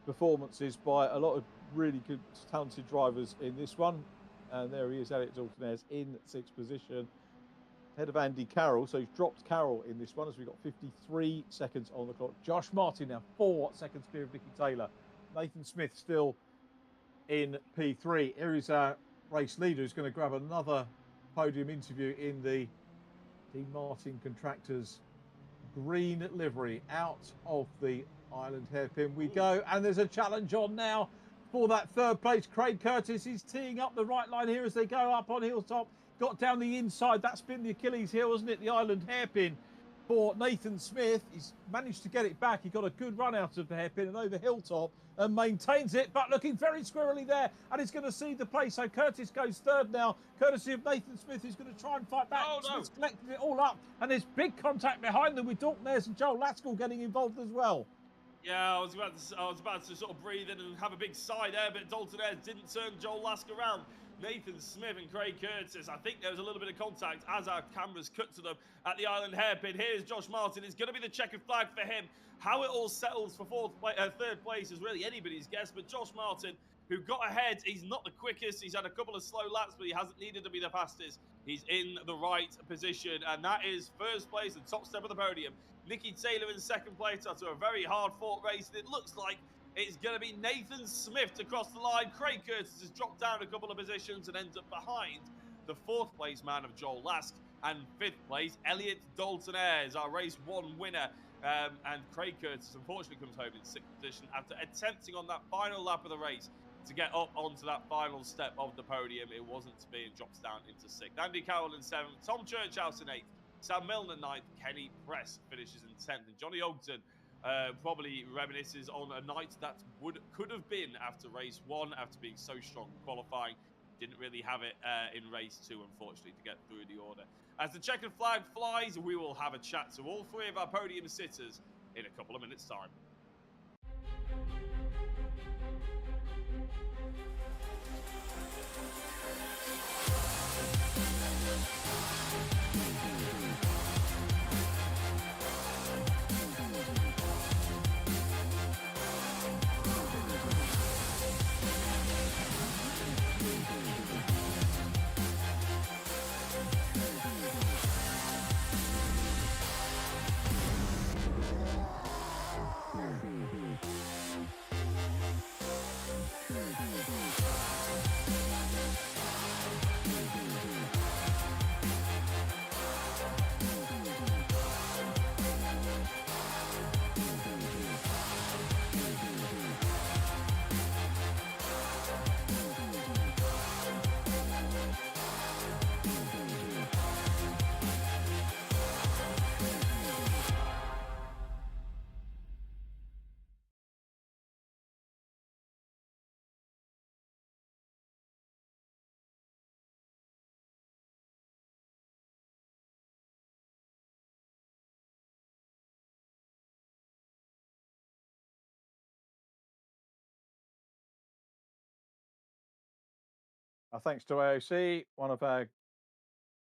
performances by a lot of really good, talented drivers in this one. And there he is, Elliot Dalton-Ayres in 6th position, ahead of Andy Carroll. So he's dropped Carroll in this one, as we've got 53 seconds on the clock. Josh Martin now 4 seconds clear of Nicky Taylor. Nathan Smith still in P3. Here is our race leader, who's going to grab another podium interview in the Dean Martin Contractors green livery. Out of the Island hairpin we go, and there's a challenge on now for that 3rd place. Craig Curtis is teeing up the right line here as they go up on Hilltop. Got down the inside. That's been the Achilles heel, isn't it? The Island hairpin for Nathan Smith. He's managed to get it back. He got a good run out of the hairpin and over Hilltop and maintains it, but looking very squirrely there, and he's going to cede the place. So Curtis goes 3rd now, courtesy of Nathan Smith, who's going to try and fight back. Oh, no. Smith's collected it all up, and there's big contact behind them with Dalton-Ayres and Joel Laskell getting involved as well. Yeah, I was about to sort of breathe in and have a big sigh there, but Dalton-Ayres didn't turn Joel Laskell around. Nathan Smith and Craig Curtis, I think there was a little bit of contact as our cameras cut to them at the Island hairpin. Here's Josh Martin. It's going to be the checkered flag for him. How it all settles for 3rd place is really anybody's guess, but Josh Martin, who got ahead, he's not the quickest. He's had a couple of slow laps, but he hasn't needed to be the fastest. He's in the right position, and that is 1st place, the top step of the podium. Nicky Taylor in 2nd place after a very hard-fought race, and it looks like it's going to be Nathan Smith to cross the line. Craig Curtis has dropped down a couple of positions and ends up behind the 4th place man of Joel Lask, and 5th place, Elliot Dalton-Ayres, our race 1 winner. And Craig Curtis unfortunately comes home in 6th position after attempting on that final lap of the race to get up onto that final step of the podium. It wasn't to be and drops down into 6th. Andy Carroll in 7th, Tom Churchhouse in 8th, Sam Milne in 9th, Kenny Press finishes in 10th, and Johnny Oulton probably reminisces on a night that could have been after race 1, after being so strong in qualifying. Didn't really have it in race 2, unfortunately, to get through the order. As the checkered flag flies, we will have a chat to all 3 of our podium sitters in a couple of minutes' time. Thanks to AOC, one of our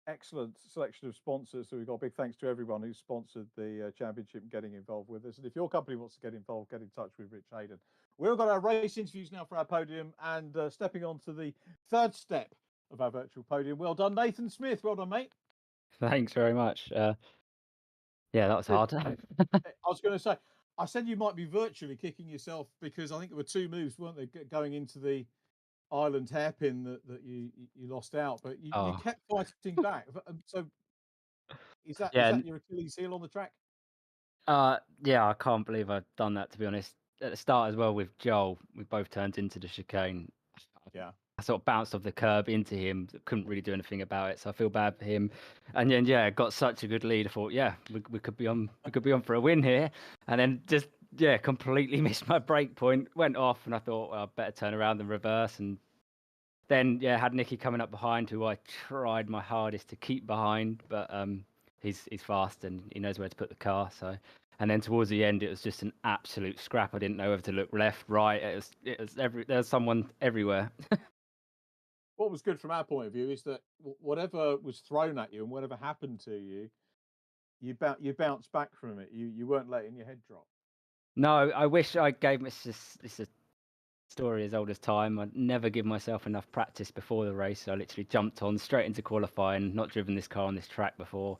excellent selection of sponsors. So we've got a big thanks to everyone who sponsored the championship and getting involved with us. And if your company wants to get involved, get in touch with Rich Hayden. We've got our race interviews now for our podium, and stepping on to the 3rd step of our virtual podium. Well done, Nathan Smith. Well done, mate. Thanks very much. Yeah, that was hard. I was going to say, I said you might be virtually kicking yourself because I think there were 2 moves, weren't there, going into the Island hairpin that you lost out, but you kept fighting back. So is that your Achilles heel on the track? Yeah, I can't believe I've done that, to be honest. At the start as well with Joel, we both turned into the chicane. Yeah. sort of bounced off the curb into him. Couldn't really do anything about it, so I feel bad for him. And then got such a good lead. I thought, we could be on for a win here. And then just completely missed my break point. Went off, and I thought, well, I better turn around and reverse. And then had Nicky coming up behind, who I tried my hardest to keep behind, but he's fast and he knows where to put the car. So. And then towards the end, it was just an absolute scrap. I didn't know whether to look left, right. It was there was someone everywhere. What was good from our point of view is that whatever was thrown at you and whatever happened to you, you bounced back from it. You weren't letting your head drop. No, I wish I gave this a story as old as time. I'd never give myself enough practice before the race. So I literally jumped on straight into qualifying, not driven this car on this track before.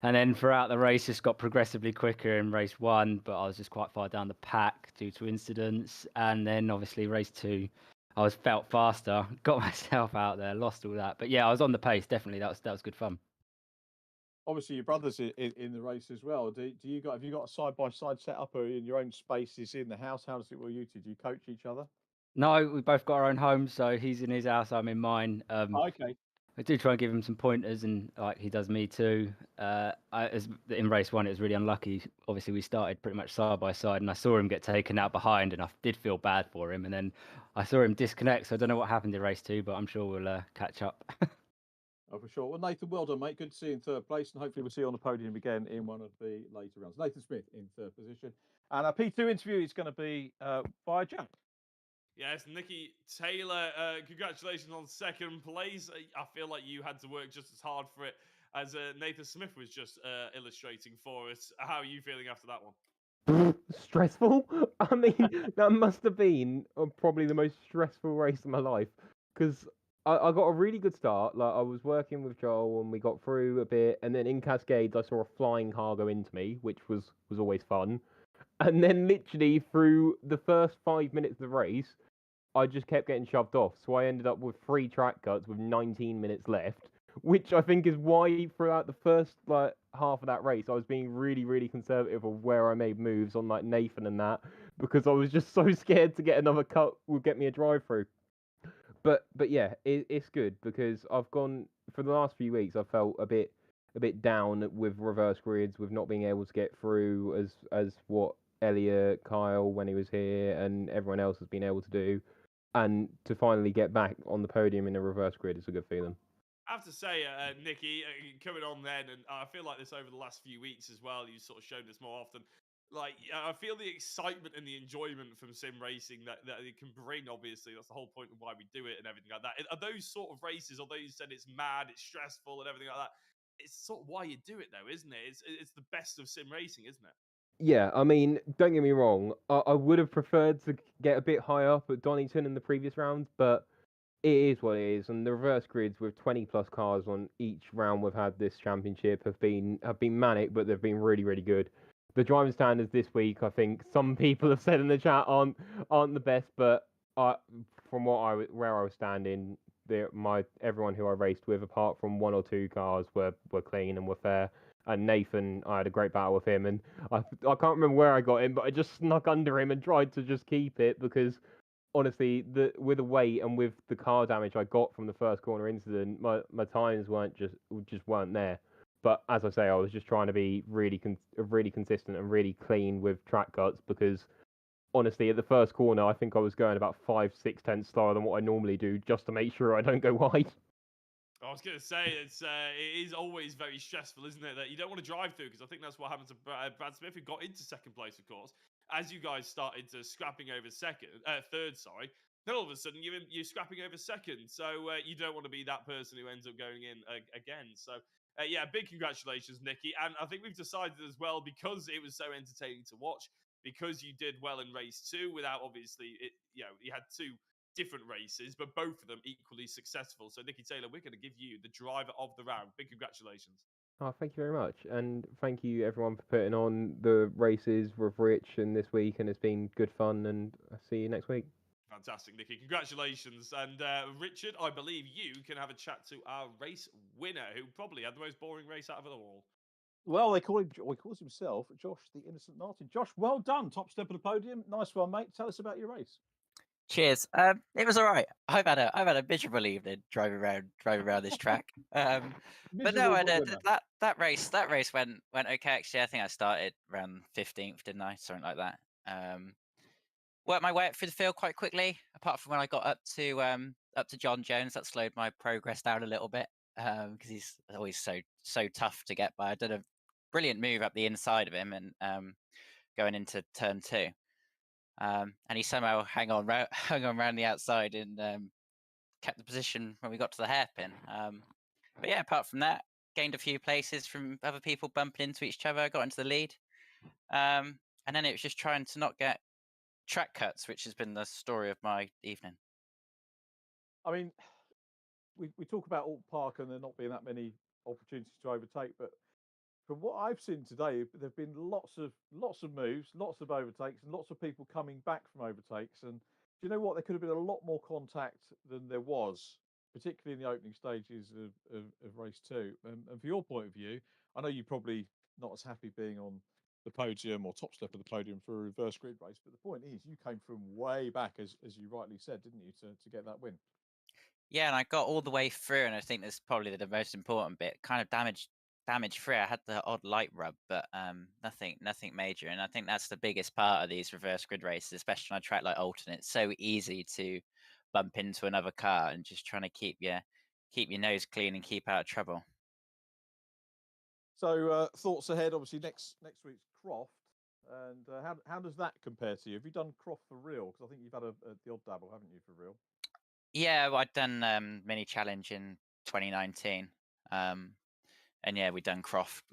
And then throughout the race, just got progressively quicker in race 1, but I was just quite far down the pack due to incidents. And then obviously race 2, I felt faster, got myself out there, lost all that. But I was on the pace, definitely. That was good fun. Obviously, your brother's in the race as well. Have you got a side-by-side setup or in your own spaces in the house? How does it work? Do you coach each other? No, we both got our own homes, so he's in his house, I'm in mine. Okay. I do try and give him some pointers, and like he does me too. In race 1, it was really unlucky. Obviously, we started pretty much side by side, and I saw him get taken out behind, and I did feel bad for him. And then I saw him disconnect, so I don't know what happened in race 2, but I'm sure we'll catch up. Oh, for sure. Well, Nathan, well done, mate. Good to see you in 3rd place, and hopefully we'll see you on the podium again in one of the later rounds. Nathan Smith in 3rd position. And our P2 interview is going to be by Jack. Yes, Nicky Taylor, congratulations on 2nd place. I feel like you had to work just as hard for it as Nathan Smith was just illustrating for us. How are you feeling after that one? Stressful. I mean, that must have been probably the most stressful race of my life, because I got a really good start. Like, I was working with Joel and we got through a bit, and then in Cascades I saw a flying car go into me, which was always fun. And then literally through the first 5 minutes of the race, I just kept getting shoved off. So I ended up with 3 track cuts with 19 minutes left, which I think is why throughout the first half of that race, I was being really, really conservative of where I made moves on like Nathan and that, because I was just so scared to get another cut would get me a drive through. But yeah, it's good because I've gone for the last few weeks. I felt a bit down with reverse grids, with not being able to get through as what Elliot, Kyle, when he was here, and everyone else has been able to do. And to finally get back on the podium in a reverse grid is a good feeling. I have to say, Nicky, coming on then, and I feel like this over the last few weeks as well, you sort of showed this more often. Like, I feel the excitement and the enjoyment from sim racing that it can bring, obviously. That's the whole point of why we do it and everything like that. Are those sort of races, although you said it's mad, it's stressful and everything like that, it's sort of why you do it, though, isn't it? It's the best of sim racing, isn't it? Yeah, I mean, don't get me wrong. I would have preferred to get a bit higher up at Donington in the previous round, but it is what it is. And the reverse grids with 20 plus cars on each round we've had this championship have been manic, but they've been really, really good. The driving standards this week, I think some people have said in the chat aren't the best, but from where I was standing, everyone who I raced with, apart from 1 or 2 cars, were clean and were fair. And Nathan, I had a great battle with him, and I can't remember where I got him, but I just snuck under him and tried to just keep it, because honestly, with the weight and with the car damage I got from the first corner incident, my times weren't there. But as I say, I was just trying to be really consistent and really clean with track cuts, because honestly, at the first corner, I think I was going about 5-6 tenths slower than what I normally do, just to make sure I don't go wide. I was going to say, it is always very stressful, isn't it? That you don't want to drive through, because I think that's what happened to Brad Smith, who got into 2nd place, of course. As you guys started scrapping over 3rd, sorry, then all of a sudden you're scrapping over 2nd. So you don't want to be that person who ends up going in again. So yeah, big congratulations, Nicky. And I think we've decided as well, because it was so entertaining to watch, because you did well in race 2 without obviously you had 2 different races, but both of them equally successful. So, Nicky Taylor, we're going to give you the driver of the round. Big congratulations. Oh, thank you very much. And thank you, everyone, for putting on the races with Rich and this week. And it's been good fun. And I'll see you next week. Fantastic, Nicky. Congratulations. And Richard, I believe you can have a chat to our race winner, who probably had the most boring race out of it all. Well, he calls himself Josh the Innocent Martin. Josh, well done. Top step of the podium. Nice one, mate. Tell us about your race. Cheers. It was all right. I've had a miserable evening driving around this track. But no, Miserable but winner. that race went okay. Actually, I think I started around 15th, didn't I? Something like that. Worked my way up through the field quite quickly. Apart from when I got up to John Jones, that slowed my progress down a little bit because he's always so tough to get by. I did a brilliant move up the inside of him and going into turn 2. And he somehow hung on around the outside and kept the position when we got to the hairpin. But yeah, apart from that, gained a few places from other people bumping into each other. Got into the lead, and then it was just trying to not get track cuts, which has been the story of my evening. I mean, we talk about Oulton Park and there not being that many opportunities to overtake, but from what I've seen today, there've been lots of moves, lots of overtakes, and lots of people coming back from overtakes. And do you know what? There could have been a lot more contact than there was, particularly in the opening stages of race 2. And for your point of view, I know you're probably not as happy being on the podium or top step of the podium for a reverse grid race, but the point is, you came from way back, as you rightly said, didn't you, to get that win? Yeah, and I got all the way through, and I think that's probably the most important bit. Kind of damage free. I had the odd light rub, but nothing major. And I think that's the biggest part of these reverse grid races, especially on a track like Oulton. It's so easy to bump into another car, and just trying to keep your nose clean and keep out of trouble. So thoughts ahead, obviously next week's Croft, and how does that compare to you? Have you done Croft for real? Because I think you've had the odd dabble, haven't you, for real? Yeah, well, I'd done mini challenge in 2019, and yeah, we done Croft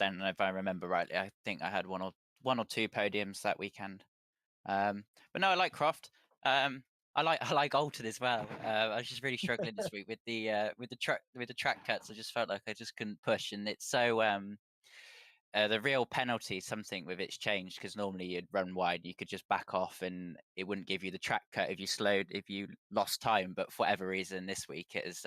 then. And if I remember rightly, I think I had one or two podiums that weekend. But no, I like Croft. I like Oulton as well. I was just really struggling this week with the track cuts. I just felt like I just couldn't push, and it's so the real penalty, something with it's changed, because normally you'd run wide, you could just back off and it wouldn't give you the track cut if you lost time. But for whatever reason this week it is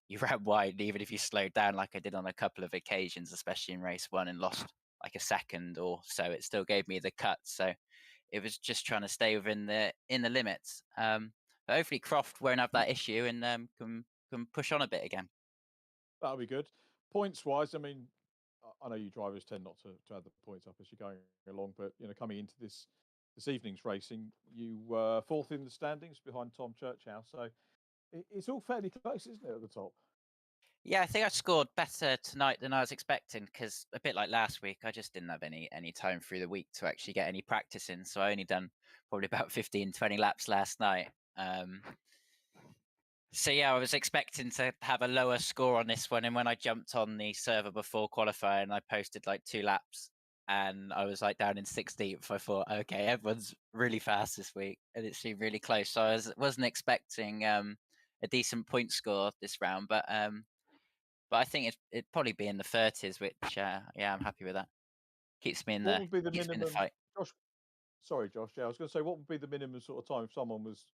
you ran wide even if you slowed down, like I did on a couple of occasions, especially in race 1, and lost like a second or so. It still gave me the cut, so it was just trying to stay within the limits. But hopefully Croft won't have that issue and can push on a bit again. That'll be good. Points wise, I mean, I know you drivers tend not to add the points up as you're going along, but coming into this evening's racing, you were 4th in the standings behind Tom Churchhouse, so it's all fairly close, isn't it, at the top? Yeah, I think I scored better tonight than I was expecting, because a bit like last week, I just didn't have any time through the week to actually get any practice in. So I only done probably about 15, 20 laps last night. So yeah, I was expecting to have a lower score on this one. And when I jumped on the server before qualifying, I posted like 2 laps and I was like down in 16th. I thought, okay, everyone's really fast this week, and it seemed really close. So I wasn't expecting a decent point score this round, but I think it'd probably be in the 30s, which yeah, I'm happy with that. Keeps me in What would be the keeps me in minimum, the fight. Josh? Sorry, Josh. Yeah, I was going to say, what would be the minimum sort of time if someone was,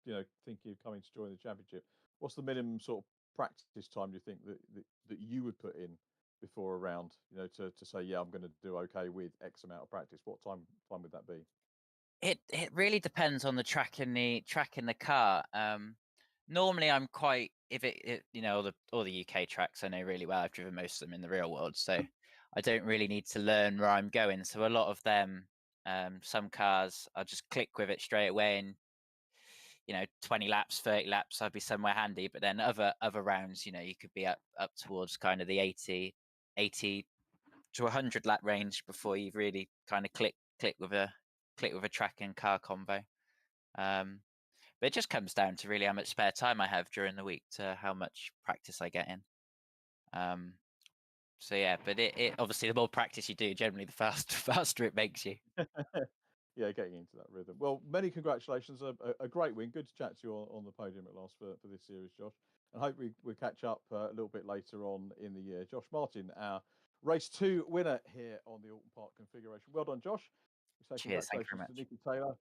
thinking of coming to join the championship? What's the minimum sort of practice time do you think that you would put in before a round? To say, yeah, I'm going to do okay with X amount of practice. What time would that be? It really depends on the track in the car. Normally I'm quite, if it all the UK tracks I know really well. I've driven most of them in the real world, so I don't really need to learn where I'm going. So a lot of them, some cars I'll just click with it straight away, and 20 laps, 30 laps, I'd be somewhere handy. But then other rounds, you could be up towards kind of the 80 to 100 lap range before you've really kind of click with a track and car combo. But it just comes down to really how much spare time I have during the week to how much practice I get in. So yeah, but it obviously the more practice you do, generally the faster it makes you. Yeah, getting into that rhythm. Well, many congratulations. A great win. Good to chat to you on the podium at last for this series, Josh. And hope we'll catch up a little bit later on in the year. Josh Martin, our race 2 winner here on the Oulton Park configuration. Well done, Josh. We say Cheers, thank you very congratulations to Nicky Taylor,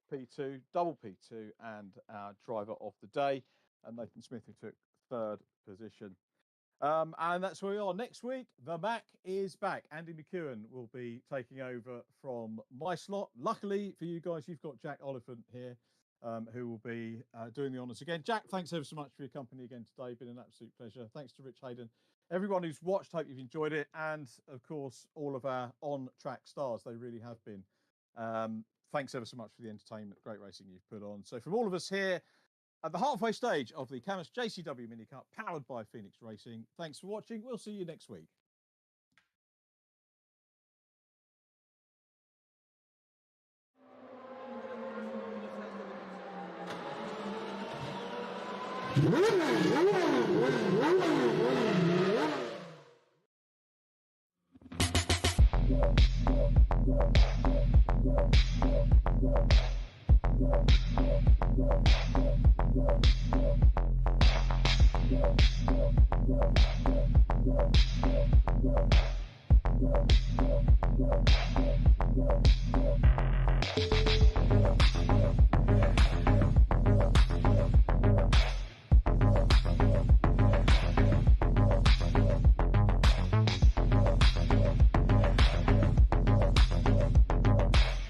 P2, double P2, and our driver of the day, and Nathan Smith, who took 3rd position. And that's where we are. Next week, the Mac is back. Andy McEwen will be taking over from my slot. Luckily for you guys, you've got Jack Oliphant here who will be doing the honours again. Jack, thanks ever so much for your company again today. Been an absolute pleasure. Thanks to Rich Hayden. Everyone who's watched, hope you've enjoyed it. And, of course, all of our on-track stars. They really have been. Thanks ever so much for the entertainment, great racing you've put on. So from all of us here at the halfway stage of the CAMMUS JCW Mini Cup, powered by Phoenix Racing, thanks for watching. We'll see you next week.